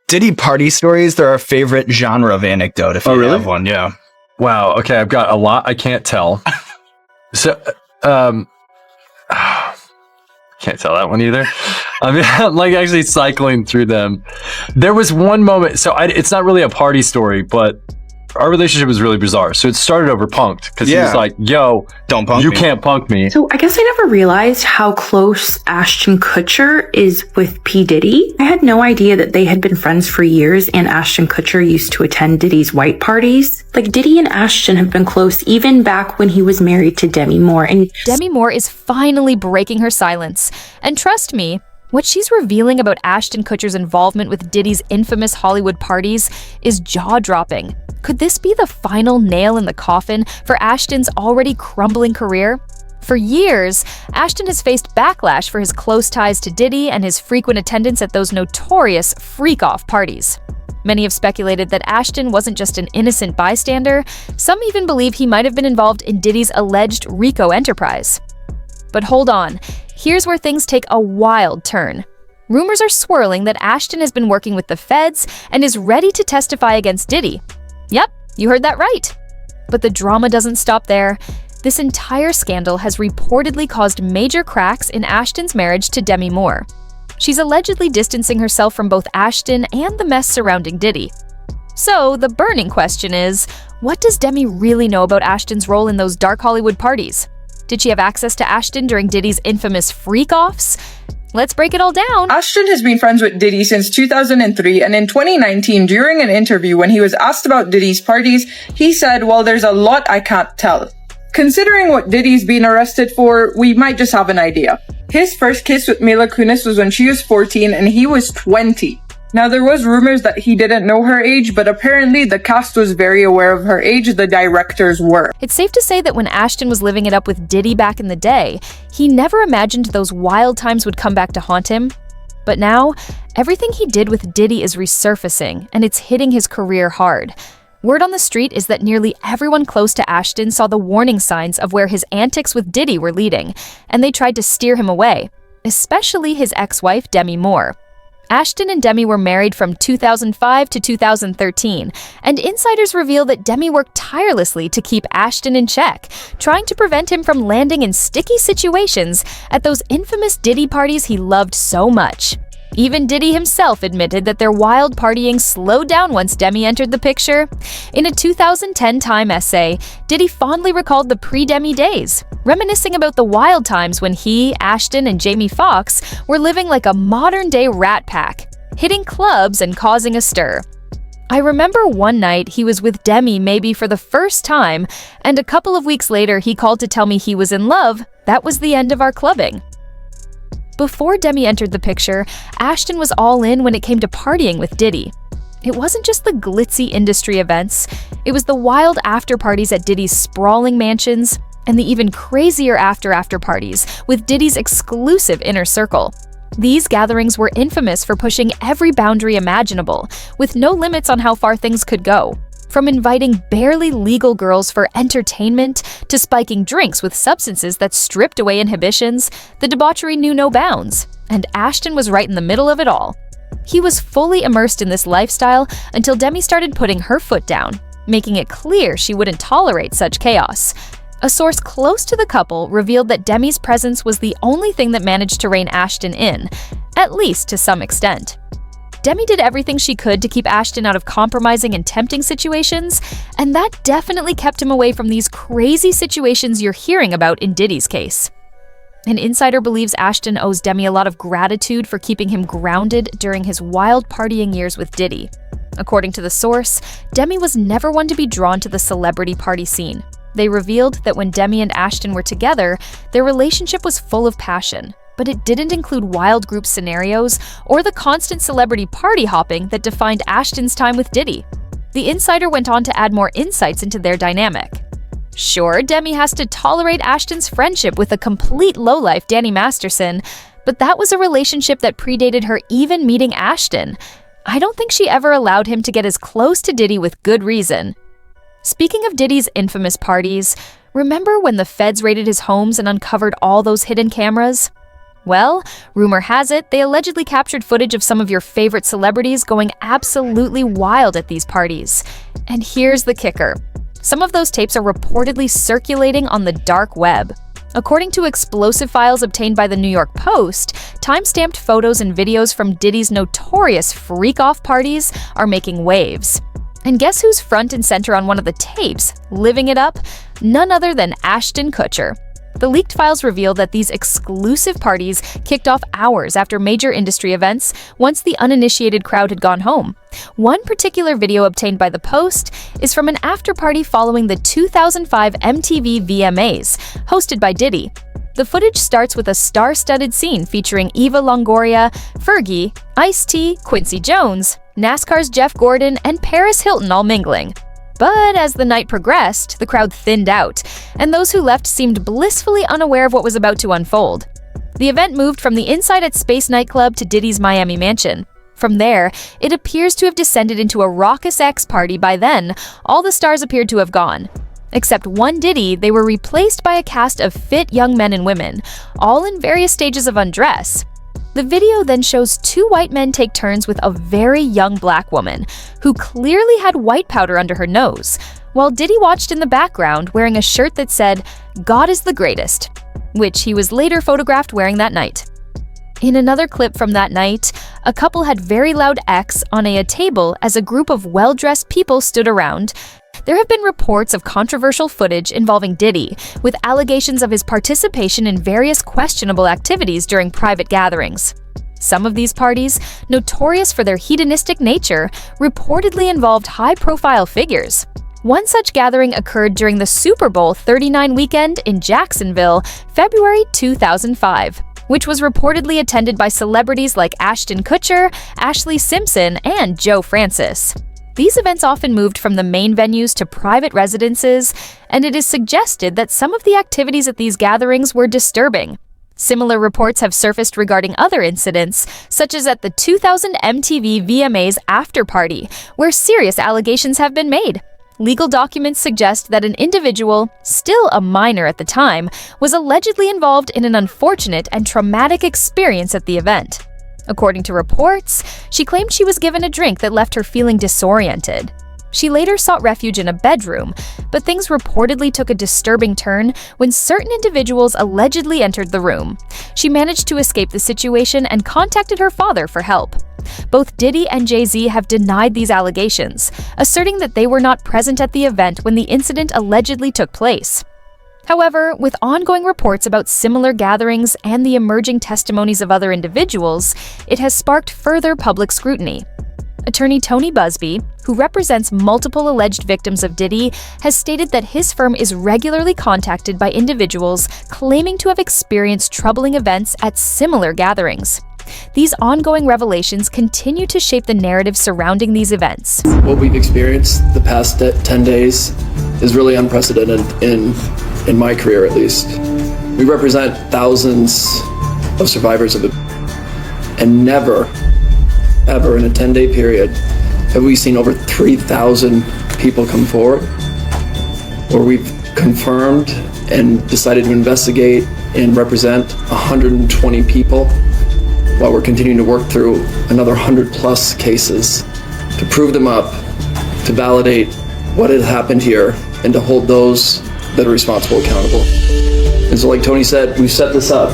Diddy party stories, they're our favorite genre of anecdote, if you really? have one, yeah. Wow, okay, I've got a lot I can't tell. So, can't tell that one either. I mean, I'm like actually cycling through them. There was one moment, so it's not really a party story, but our relationship was really bizarre. So it started over punked because he was like, yo, don't punk you me. can't punk me. So I guess I never realized how close Ashton Kutcher is with P. Diddy. I had no idea that they had been friends for years and Ashton Kutcher used to attend Diddy's white parties. Like, Diddy and Ashton have been close even back when he was married to Demi Moore. And Demi Moore is finally breaking her silence. And trust me, what she's revealing about Ashton Kutcher's involvement with Diddy's infamous Hollywood parties is jaw-dropping. Could this be the final nail in the coffin for Ashton's already crumbling career? For years, Ashton has faced backlash for his close ties to Diddy and his frequent attendance at those notorious freak-off parties. Many have speculated that Ashton wasn't just an innocent bystander. Some even believe he might have been involved in Diddy's alleged RICO enterprise. But hold on, here's where things take a wild turn. Rumors are swirling that Ashton has been working with the feds and is ready to testify against Diddy. Yep, you heard that right. But the drama doesn't stop there. This entire scandal has reportedly caused major cracks in Ashton's marriage to Demi Moore. She's allegedly distancing herself from both Ashton and the mess surrounding Diddy. So the burning question is, what does Demi really know about Ashton's role in those dark Hollywood parties? Did she have access to Ashton during Diddy's infamous freak-offs? Let's break it all down. Ashton has been friends with Diddy since 2003, and in 2019, during an interview when he was asked about Diddy's parties, he said, well, there's a lot I can't tell. Considering what Diddy's been arrested for, we might just have an idea. His first kiss with Mila Kunis was when she was 14 and he was 20. Now, there was rumors that he didn't know her age, but apparently the cast was very aware of her age, the directors were. It's safe to say that when Ashton was living it up with Diddy back in the day, he never imagined those wild times would come back to haunt him. But now, everything he did with Diddy is resurfacing, and it's hitting his career hard. Word on the street is that nearly everyone close to Ashton saw the warning signs of where his antics with Diddy were leading, and they tried to steer him away, especially his ex-wife, Demi Moore. Ashton and Demi were married from 2005 to 2013, and insiders reveal that Demi worked tirelessly to keep Ashton in check, trying to prevent him from landing in sticky situations at those infamous Diddy parties he loved so much. Even Diddy himself admitted that their wild partying slowed down once Demi entered the picture. In a 2010 Time essay, Diddy fondly recalled the pre-Demi days, reminiscing about the wild times when he, Ashton, and Jamie Foxx were living like a modern-day rat pack, hitting clubs and causing a stir. I remember one night he was with Demi maybe for the first time, and a couple of weeks later he called to tell me he was in love. That was the end of our clubbing. Before Demi entered the picture, Ashton was all in when it came to partying with Diddy. It wasn't just the glitzy industry events, it was the wild after-parties at Diddy's sprawling mansions, and the even crazier after parties with Diddy's exclusive inner circle. These gatherings were infamous for pushing every boundary imaginable, with no limits on how far things could go. From inviting barely legal girls for entertainment to spiking drinks with substances that stripped away inhibitions, the debauchery knew no bounds, and Ashton was right in the middle of it all. He was fully immersed in this lifestyle until Demi started putting her foot down, making it clear she wouldn't tolerate such chaos. A source close to the couple revealed that Demi's presence was the only thing that managed to rein Ashton in, at least to some extent. Demi did everything she could to keep Ashton out of compromising and tempting situations, and that definitely kept him away from these crazy situations you're hearing about in Diddy's case. An insider believes Ashton owes Demi a lot of gratitude for keeping him grounded during his wild partying years with Diddy. According to the source, Demi was never one to be drawn to the celebrity party scene. They revealed that when Demi and Ashton were together, their relationship was full of passion, but it didn't include wild group scenarios or the constant celebrity party hopping that defined Ashton's time with Diddy. The insider went on to add more insights into their dynamic. Sure, Demi has to tolerate Ashton's friendship with a complete lowlife Danny Masterson, but that was a relationship that predated her even meeting Ashton. I don't think she ever allowed him to get as close to Diddy with good reason. Speaking of Diddy's infamous parties, remember when the feds raided his homes and uncovered all those hidden cameras? Well, rumor has it, they allegedly captured footage of some of your favorite celebrities going absolutely wild at these parties. And here's the kicker. Some of those tapes are reportedly circulating on the dark web. According to explosive files obtained by the New York Post, time-stamped photos and videos from Diddy's notorious freak-off parties are making waves. And guess who's front and center on one of the tapes, living it up? None other than Ashton Kutcher. The leaked files reveal that these exclusive parties kicked off hours after major industry events once the uninitiated crowd had gone home. One particular video obtained by the Post is from an after-party following the 2005 MTV VMAs, hosted by Diddy. The footage starts with a star-studded scene featuring Eva Longoria, Fergie, Ice-T, Quincy Jones, NASCAR's Jeff Gordon, and Paris Hilton all mingling. But as the night progressed, the crowd thinned out, and those who left seemed blissfully unaware of what was about to unfold. The event moved from the Inside at Space nightclub to Diddy's Miami mansion. From there, it appears to have descended into a raucous X-party. By then, all the stars appeared to have gone. Except one Diddy, they were replaced by a cast of fit young men and women, all in various stages of undress. The video then shows two white men take turns with a very young black woman, who clearly had white powder under her nose, while Diddy watched in the background wearing a shirt that said, "God is the greatest," which he was later photographed wearing that night. In another clip from that night, a couple had very loud X on a table as a group of well-dressed people stood around. There have been reports of controversial footage involving Diddy, with allegations of his participation in various questionable activities during private gatherings. Some of these parties, notorious for their hedonistic nature, reportedly involved high-profile figures. One such gathering occurred during the Super Bowl 39 weekend in Jacksonville, February 2005, which was reportedly attended by celebrities like Ashton Kutcher, Ashlee Simpson, and Joe Francis. These events often moved from the main venues to private residences, and it is suggested that some of the activities at these gatherings were disturbing. Similar reports have surfaced regarding other incidents, such as at the 2000 MTV VMAs after party, where serious allegations have been made. Legal documents suggest that an individual, still a minor at the time, was allegedly involved in an unfortunate and traumatic experience at the event. According to reports, she claimed she was given a drink that left her feeling disoriented. She later sought refuge in a bedroom, but things reportedly took a disturbing turn when certain individuals allegedly entered the room. She managed to escape the situation and contacted her father for help. Both Diddy and Jay-Z have denied these allegations, asserting that they were not present at the event when the incident allegedly took place. However, with ongoing reports about similar gatherings and the emerging testimonies of other individuals, it has sparked further public scrutiny. Attorney Tony Busby, who represents multiple alleged victims of Diddy, has stated that his firm is regularly contacted by individuals claiming to have experienced troubling events at similar gatherings. These ongoing revelations continue to shape the narrative surrounding these events. What we've experienced the past 10 days is really unprecedented in my career, at least. We represent thousands of survivors of it, and never, ever in a 10-day period have we seen over 3,000 people come forward, where we've confirmed and decided to investigate and represent 120 people, while we're continuing to work through another 100+ cases to prove them up, to validate what had happened here, and to hold those that are responsible accountable. And so like Tony said, we've set this up.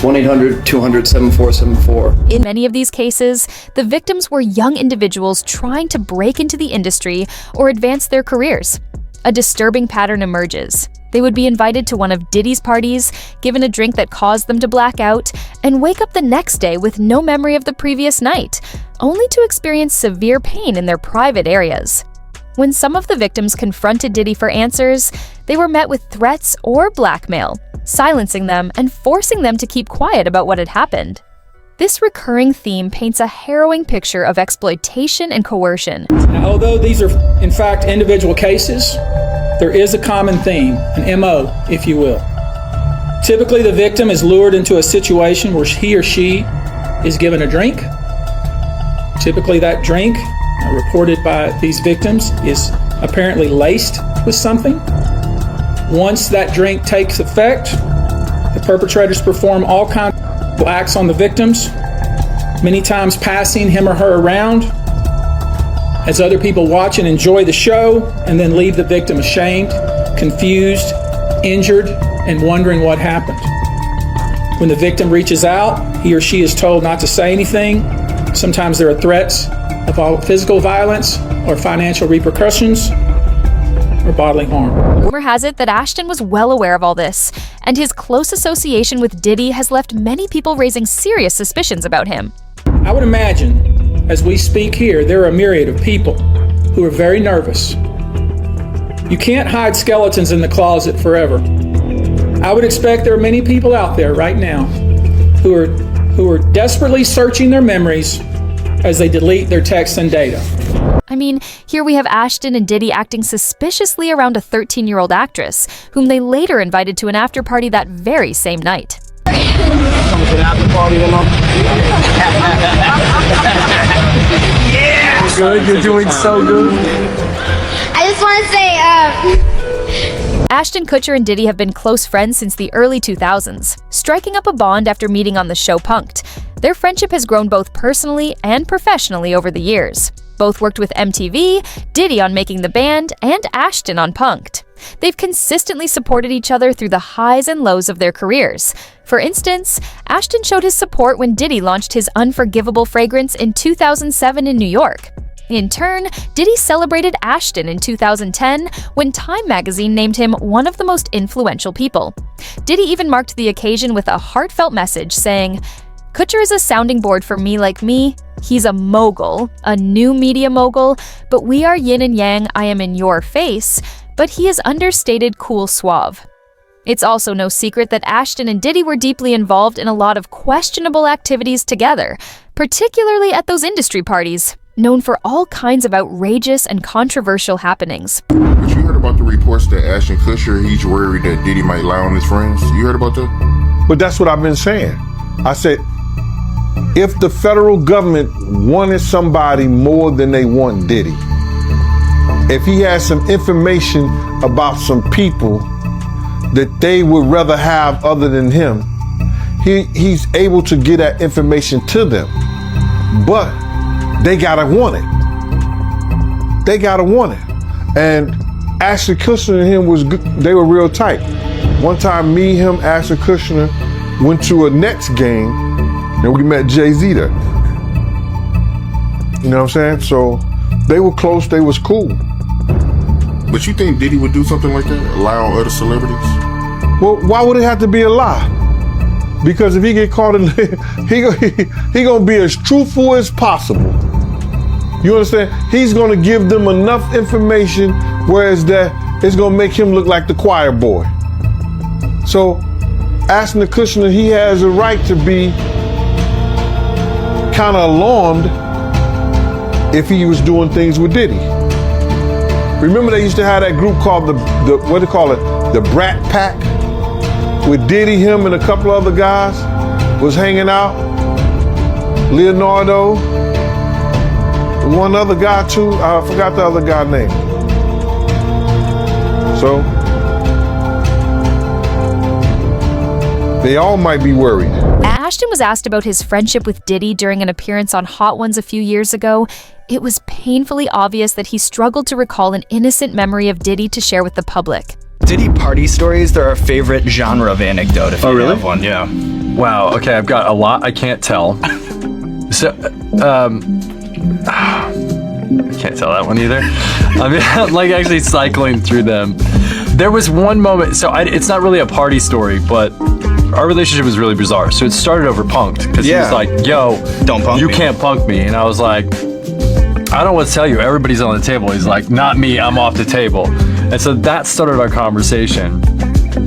1-800-200-7474. In many of these cases, the victims were young individuals trying to break into the industry or advance their careers. A disturbing pattern emerges. They would be invited to one of Diddy's parties, given a drink that caused them to black out, and wake up the next day with no memory of the previous night, only to experience severe pain in their private areas. When some of the victims confronted Diddy for answers, they were met with threats or blackmail, silencing them and forcing them to keep quiet about what had happened. This recurring theme paints a harrowing picture of exploitation and coercion. Now, although these are, in fact, individual cases, there is a common theme, an MO, if you will. Typically, the victim is lured into a situation where he or she is given a drink. Typically, that drink, reported by these victims, is apparently laced with something. Once that drink takes effect, the perpetrators perform all kinds of blacks on the victims, many times passing him or her around as other people watch and enjoy the show and then leave the victim ashamed, confused, injured, and wondering what happened. When the victim reaches out, he or she is told not to say anything. Sometimes there are threats of physical violence or financial repercussions or bodily harm. Rumor has it that Ashton was well aware of all this, and his close association with Diddy has left many people raising serious suspicions about him. I would imagine, as we speak here, there are a myriad of people who are very nervous. You can't hide skeletons in the closet forever. I would expect there are many people out there right now who are desperately searching their memories as they delete their texts and data. I mean, here we have Ashton and Diddy acting suspiciously around a 13-year-old actress, whom they later invited to an after-party that very same night. Yeah! Good, you're doing so good. I just want to say, Ashton Kutcher and Diddy have been close friends since the early 2000s, striking up a bond after meeting on the show Punk'd. Their friendship has grown both personally and professionally over the years. Both worked with MTV, Diddy on Making the Band, and Ashton on Punk'd. They've consistently supported each other through the highs and lows of their careers. For instance, Ashton showed his support when Diddy launched his Unforgivable fragrance in 2007 in New York. In turn, Diddy celebrated Ashton in 2010 when Time magazine named him one of the most influential people. Diddy even marked the occasion with a heartfelt message saying, "Kutcher is a sounding board for me like me. He's a mogul, a new media mogul, but we are yin and yang, I am in your face, but he is understated, cool, suave." It's also no secret that Ashton and Diddy were deeply involved in a lot of questionable activities together, particularly at those industry parties, known for all kinds of outrageous and controversial happenings. But you heard about the reports that Ashton Kutcher, he's worried that Diddy might lie on his friends? You heard about that? But that's what I've been saying. I said, if the federal government wanted somebody more than they want Diddy, if he has some information about some people that they would rather have other than him, he's able to get that information to them. But they gotta want it. They gotta want it. And Ashton Kutcher and him was good. They were real tight. One time, me, him, Ashton Kutcher went to a Nets game, and we met Jay-Z there. You know what I'm saying? So they were close. They was cool. But you think Diddy would do something like that? Lie on other celebrities? Well, why would it have to be a lie? Because if he get caught in, he gonna be as truthful as possible. You understand? He's gonna give them enough information, whereas that it's gonna make him look like the choir boy. So, Ashton Kutcher, he has a right to be kind of alarmed if he was doing things with Diddy. Remember they used to have that group called the what do they call it? The Brat Pack? With Diddy, him, and a couple other guys was hanging out. Leonardo, one other guy too. I forgot the other guy's name. So they all might be worried. Ashton was asked about his friendship with Diddy during an appearance on Hot Ones a few years ago. It was painfully obvious that he struggled to recall an innocent memory of Diddy to share with the public. Diddy party stories, they're our favorite genre of anecdote, if you have one. Yeah. Wow, okay, I've got a lot I can't tell. So, I can't tell that one either. I mean, like actually cycling through them. There was one moment, so it's not really a party story, but our relationship was really bizarre. So it started over Punk'd, because he was like, yo, don't punk you me. can't punk me. And I was like, I don't know what to tell you. Everybody's on the table. He's like, not me, I'm off the table. And so that started our conversation.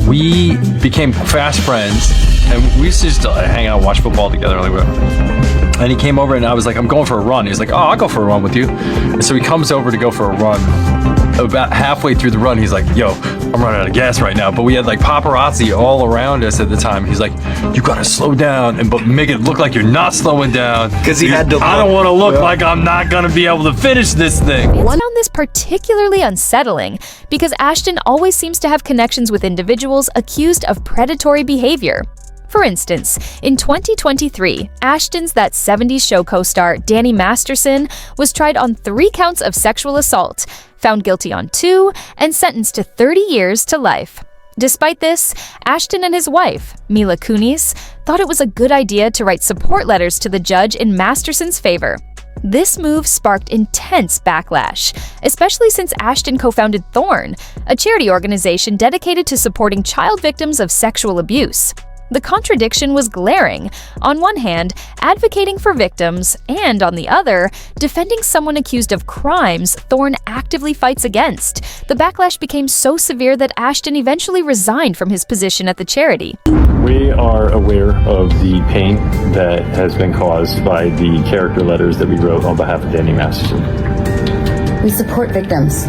We became fast friends, and we used to just hang out and watch football together. And he came over, and I was like, I'm going for a run. He's like, oh, I'll go for a run with you. And so he comes over to go for a run. About halfway through the run, he's like, yo, I'm running out of gas right now. But we had like paparazzi all around us at the time. He's like, you gotta slow down but make it look like you're not slowing down. Because he had to I don't want to look like I'm not gonna be able to finish this thing. I found this particularly unsettling because Ashton always seems to have connections with individuals accused of predatory behavior. For instance, in 2023, Ashton's That 70s Show co-star Danny Masterson was tried on 3 counts of sexual assault, found guilty on 2, and sentenced to 30 years to life. Despite this, Ashton and his wife, Mila Kunis, thought it was a good idea to write support letters to the judge in Masterson's favor. This move sparked intense backlash, especially since Ashton co-founded Thorn, a charity organization dedicated to supporting child victims of sexual abuse. The contradiction was glaring. On one hand, advocating for victims, and on the other, defending someone accused of crimes Thorn actively fights against. The backlash became so severe that Ashton eventually resigned from his position at the charity. We are aware of the pain that has been caused by the character letters that we wrote on behalf of Danny Masterson. We support victims.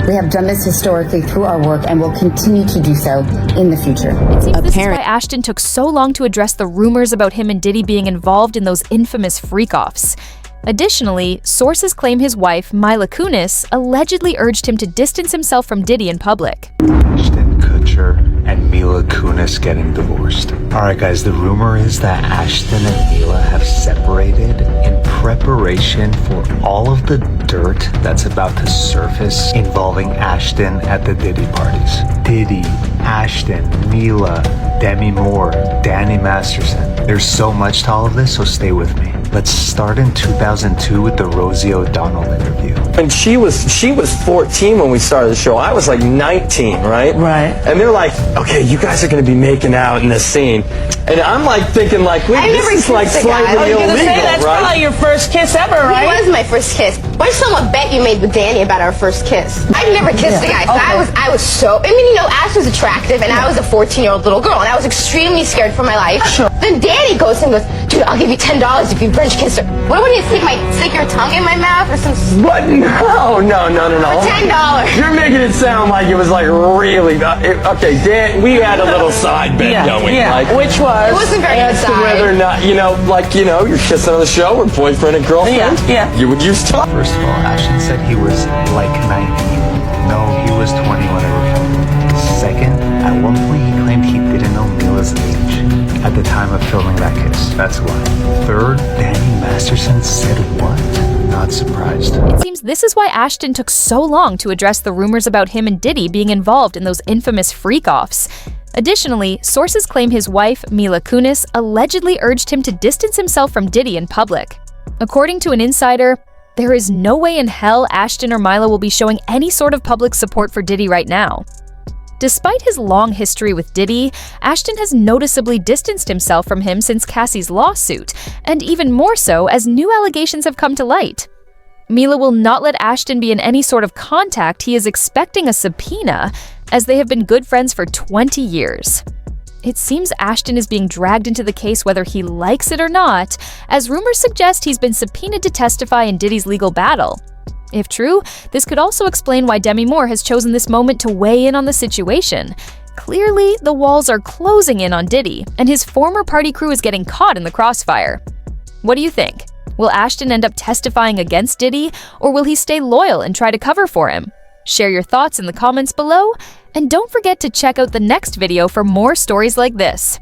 We have done this historically through our work and will continue to do so in the future. It seems this is why Ashton took so long to address the rumors about him and Diddy being involved in those infamous freak-offs. Additionally, sources claim his wife, Mila Kunis, allegedly urged him to distance himself from Diddy in public. Ashton Kutcher and Mila Kunis getting divorced. Alright guys, the rumor is that Ashton and Mila have separated in preparation for all of the dirt that's about to surface involving Ashton at the Diddy parties. Diddy, Ashton, Mila, Demi Moore, Danny Masterson. There's so much to all of this, so stay with me. Let's start in 2002 with the Rosie O'Donnell interview. And she was 14 when we started the show. I was like 19, right? Right. And they're like, okay, you guys are going to be making out in this scene. And I'm like thinking like, wait, this is like slightly illegal, that's right? probably your first kiss ever, right? It was my first kiss. Why someone bet you made with Danny about our first kiss? I'd never kissed a guy, so I was so, I mean, you know, Ash was attractive, and I was a 14-year-old little girl, and I was extremely scared for my life. Sure. Then Danny goes and goes, dude, I'll give you $10 if you French kiss her. What would you stick your tongue in my mouth or some? What? No. For $10. You're making it sound like it was like really. Okay, Dan, we had a little side bet going. Yeah. Like, Which was? It wasn't very as to whether or not, you're kissing on the show or boyfriend and girlfriend. Yeah. You would use tongue. First of all, Ashton said he was like 19. No, he was 20 whenever filming. Second, at one point he claimed he didn't know Mila's age at the time of filming that kiss. That's why. Third, Danny Masterson said what? Not surprised. It seems this is why Ashton took so long to address the rumors about him and Diddy being involved in those infamous freak-offs. Additionally, sources claim his wife, Mila Kunis, allegedly urged him to distance himself from Diddy in public. According to an insider, there is no way in hell Ashton or Mila will be showing any sort of public support for Diddy right now. Despite his long history with Diddy, Ashton has noticeably distanced himself from him since Cassie's lawsuit, and even more so as new allegations have come to light. Mila will not let Ashton be in any sort of contact. He is expecting a subpoena, as they have been good friends for 20 years. It seems Ashton is being dragged into the case whether he likes it or not, as rumors suggest he's been subpoenaed to testify in Diddy's legal battle. If true, this could also explain why Demi Moore has chosen this moment to weigh in on the situation. Clearly, the walls are closing in on Diddy, and his former party crew is getting caught in the crossfire. What do you think? Will Ashton end up testifying against Diddy, or will he stay loyal and try to cover for him? Share your thoughts in the comments below, and don't forget to check out the next video for more stories like this.